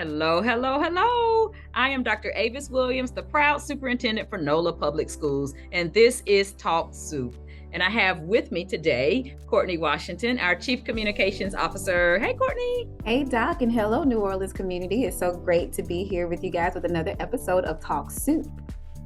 Hello, hello, hello. I am Dr. Avis Williams, the proud superintendent for NOLA Public Schools, and this is Talk Soup. And I have with me today Courtney Washington, our Chief Communications Officer. Hey, Courtney. Hey, Doc, and hello, New Orleans community. It's so great to be here with you guys with another episode of Talk Soup.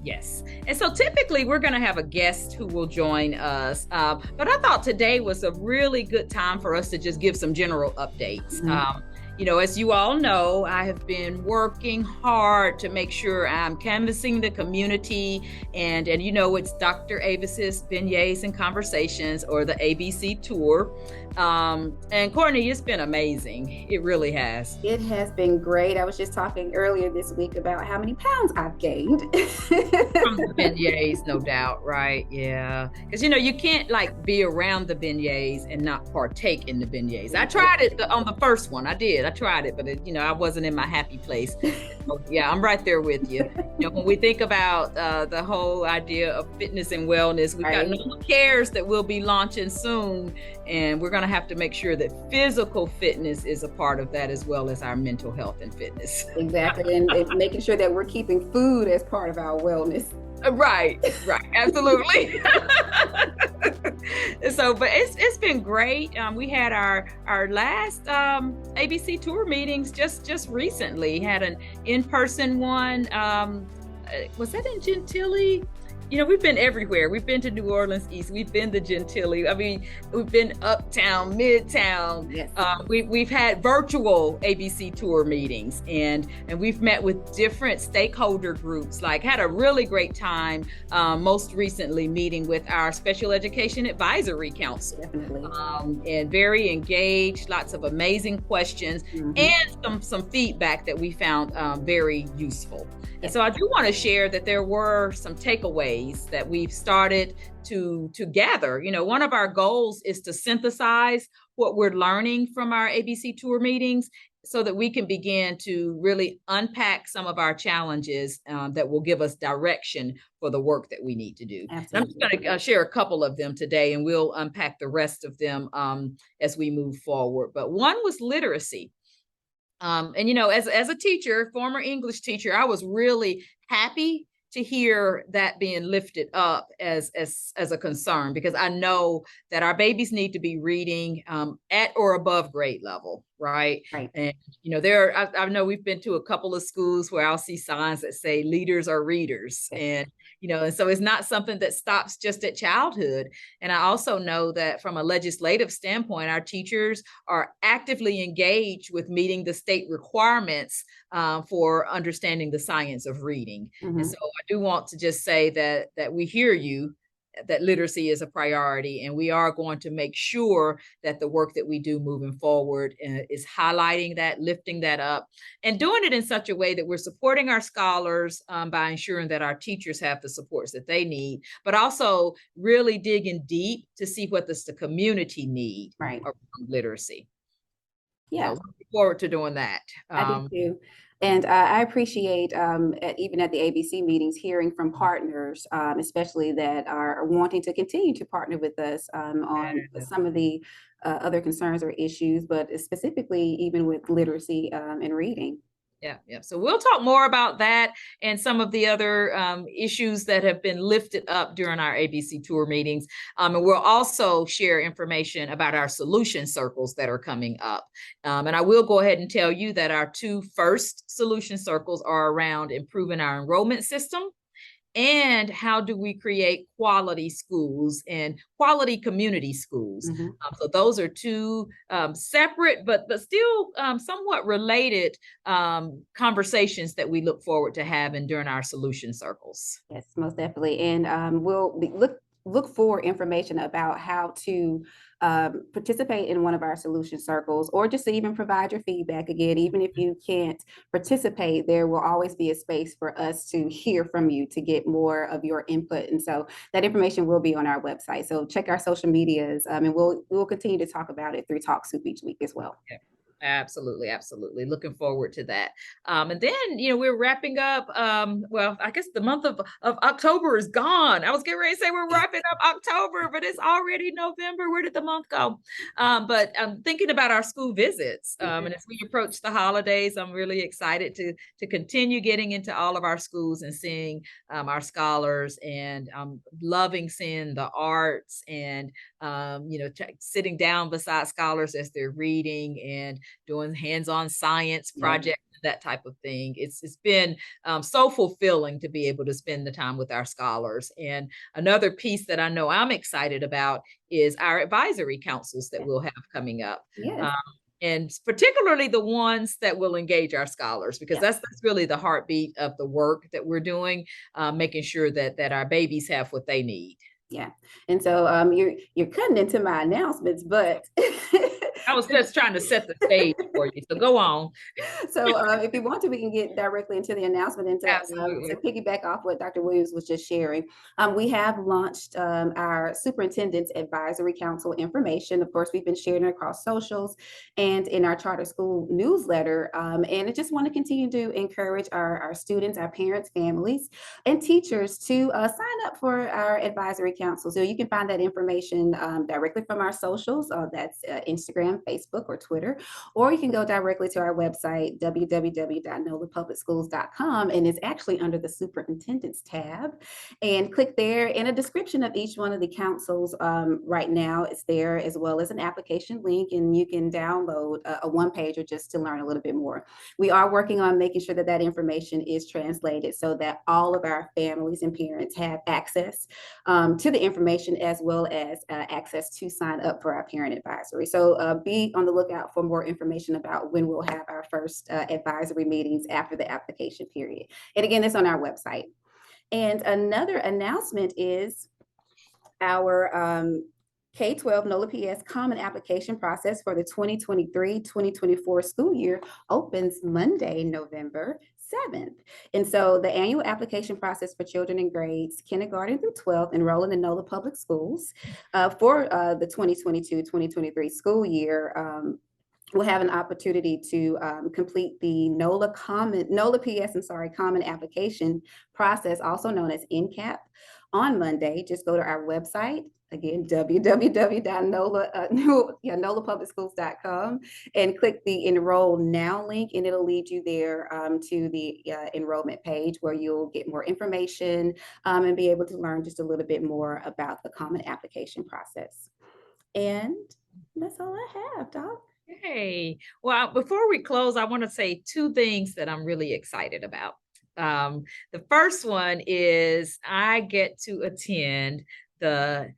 Yes. And so typically we're going to have a guest who will join us. But I thought today was a really good time for us to just give some general updates. As you all know, I have been working hard to make sure I'm canvassing the community and it's Dr. Avis's Beignets and Conversations, or the ABC tour. And Courtney, it's been amazing. It really has. It has been great. I was just talking earlier this week about how many pounds I've gained. From the beignets, no doubt, right? Yeah. Because, you can't be around the beignets and not partake in the beignets. I tried it on the first one. I tried it, but I wasn't in my happy place. So, yeah, I'm right there with you. When we think about the whole idea of fitness and wellness, we've got NOLA Cares that we'll be launching soon. And we're going to have to make sure that physical fitness is a part of that, as well as our mental health and fitness. Exactly. and making sure that we're keeping food as part of our wellness. Right. Absolutely. But it's been great. We had our last ABC tour meetings just recently. Had an in-person one. Was that in Gentilly? We've been everywhere. We've been to New Orleans East. We've been to Gentilly. I mean, we've been uptown, midtown. Yes. We've had virtual ABC tour meetings, and we've met with different stakeholder groups. Had a really great time. Most recently, meeting with our Special Education Advisory Council. Definitely. And very engaged. Lots of amazing questions, and some feedback that we found very useful. And so I do want to share that there were some takeaways that we've started to gather. One of our goals is to synthesize what we're learning from our ABC tour meetings so that we can begin to really unpack some of our challenges that will give us direction for the work that we need to do. I'm just going to share a couple of them today, and we'll unpack the rest of them as we move forward. But one was literacy. As a teacher, former English teacher, I was really happy to hear that being lifted up as a concern, because I know that our babies need to be reading at or above grade level, right? And I know we've been to a couple of schools where I'll see signs that say leaders are readers, and so it's not something that stops just at childhood. And I also know that from a legislative standpoint, our teachers are actively engaged with meeting the state requirements for understanding the science of reading. And so I do want to just say that we hear you, that literacy is a priority, and we are going to make sure that the work that we do moving forward is highlighting that, lifting that up, and doing it in such a way that we're supporting our scholars by ensuring that our teachers have the supports that they need, but also really digging deep to see what does the community need around literacy. Yeah. So looking forward to doing that. I do too. And I appreciate, even at the ABC meetings, hearing from partners, especially that are wanting to continue to partner with us on some of the other concerns or issues, but specifically even with literacy and reading. Yeah. So we'll talk more about that and some of the other issues that have been lifted up during our ABC tour meetings. And we'll also share information about our solution circles that are coming up. And I will go ahead and tell you that our two first solution circles are around improving our enrollment system and how do we create quality schools and quality community schools. So those are two separate but still somewhat related conversations that we look forward to having during our solution circles. Yes, most definitely. And we'll look for information about how to participate in one of our solution circles, or just to even provide your feedback. Again, even if you can't participate, there will always be a space for us to hear from you, to get more of your input. And so that information will be on our website. So check our social medias, and we'll continue to talk about it through Talk Soup each week as well. Okay. Absolutely, absolutely. Looking forward to that. And then, we're wrapping up. Well, I guess the month of October is gone. I was getting ready to say we're wrapping up October, but it's already November. Where did the month go? But I'm thinking about our school visits. And as we approach the holidays, I'm really excited to continue getting into all of our schools and seeing our scholars, and loving seeing the arts, and sitting down beside scholars as they're reading and doing hands-on science Yeah. projects, that type of thing. It's been so fulfilling to be able to spend the time with our scholars. And another piece that I know I'm excited about is our advisory councils that we'll have coming up. Yes. And particularly the ones that will engage our scholars, because Yeah. that's really the heartbeat of the work that we're doing, making sure that our babies have what they need. Yeah. And so you're cutting into my announcements, but I was just trying to set the stage for you. So go on. so if you want to, we can get directly into the announcement and to Absolutely. piggyback off what Dr. Williams was just sharing. We have launched our Superintendent's Advisory Council information. Of course, we've been sharing it across socials and in our charter school newsletter. And I just want to continue to encourage our students, our parents, families, and teachers to sign up for our advisory council. So you can find that information directly from our socials. That's Instagram, Facebook, or Twitter. Or you can go directly to our website, www.nolapublicschools.com, and it's actually under the Superintendent's tab. And click there, and a description of each one of the councils right now is there, as well as an application link, and you can download a one-pager just to learn a little bit more. We are working on making sure that that information is translated so that all of our families and parents have access to the information, as well as access to sign up for our parent advisory. So be on the lookout for more information about when we'll have our first advisory meetings after the application period. And again, it's on our website. And another announcement is our K-12 NOLA PS Common Application process for the 2023-2024 school year opens Monday, November 7th. And so the annual application process for children in grades kindergarten through 12 enrolling in NOLA public schools for the 2022-2023 school year will have an opportunity to complete the NOLA PS, Common Application process, also known as NCAP, on Monday. Just go to our website, again, www.nolapublicschools.com, and click the Enroll Now link, and it'll lead you there to the enrollment page, where you'll get more information and be able to learn just a little bit more about the Common Application process. And that's all I have, Doc. Hey, well, before we close, I want to say two things that I'm really excited about. The first one is I get to attend the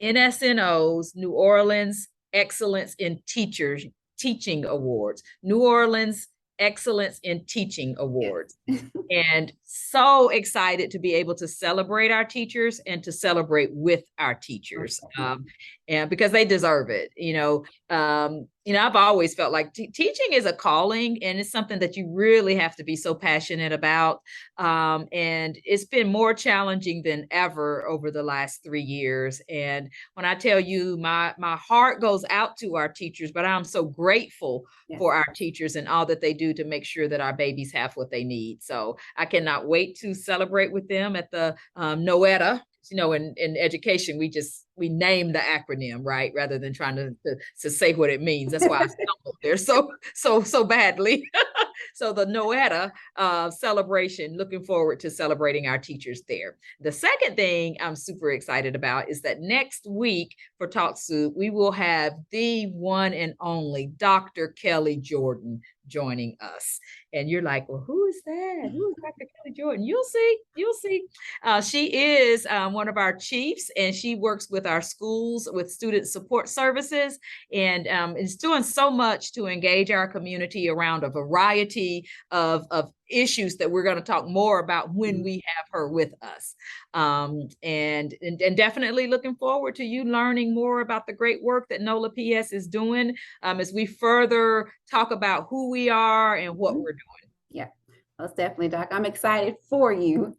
NSNO's New Orleans Excellence in Teaching Awards, New Orleans Excellence in Teaching Awards. And so excited to be able to celebrate our teachers and to celebrate with our teachers, and because they deserve it. I've always felt like teaching is a calling, and it's something that you really have to be so passionate about. And it's been more challenging than ever over the last 3 years. And when I tell you, my heart goes out to our teachers, but I'm so grateful for our teachers and all that they do to make sure that our babies have what they need. So I cannot wait to celebrate with them at the NOETA. In education, we name the acronym, right, rather than trying to say what it means. That's why I stumbled there so badly. So the NOETA celebration, looking forward to celebrating our teachers there. The second thing I'm super excited about is that next week for TalkSoup, we will have the one and only Dr. Kelly Jordan joining us. And you're like, well, who is that? Who is Dr. Kelly Jordan? You'll see. She is one of our chiefs, and she works with our schools with student support services, and is doing so much to engage our community around a variety of issues that we're going to talk more about when we have her with us. And definitely looking forward to you learning more about the great work that NOLA PS is doing as we further talk about who we are and what we're doing. Yeah, most definitely, Doc. I'm excited for you.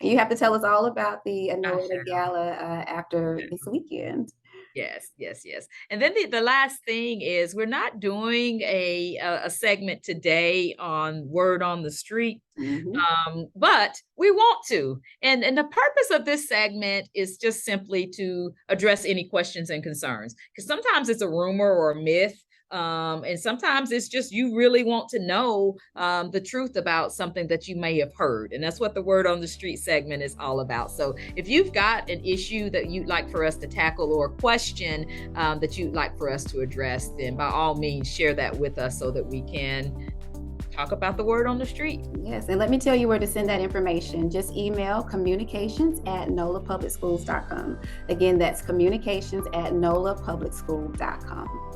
You have to tell us all about the I NOLA shall. Gala after this weekend. Yes, yes, yes. And then the last thing is we're not doing a segment today on word on the street, Mhm. but we want to. And the purpose of this segment is just simply to address any questions and concerns, because sometimes it's a rumor or a myth. And sometimes it's just you really want to know the truth about something that you may have heard. And that's what the word on the street segment is all about. So if you've got an issue that you'd like for us to tackle or a question that you'd like for us to address, then by all means share that with us so that we can talk about the word on the street. Yes, and let me tell you where to send that information. Just email communications@nolapublicschools.com. Again, that's communications@nolapublicschool.com.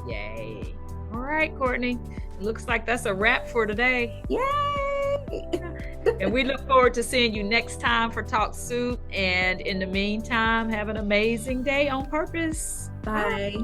Yay. All right, Courtney. Looks like that's a wrap for today. Yay! And we look forward to seeing you next time for Talk Soup. And in the meantime, have an amazing day on purpose. Bye.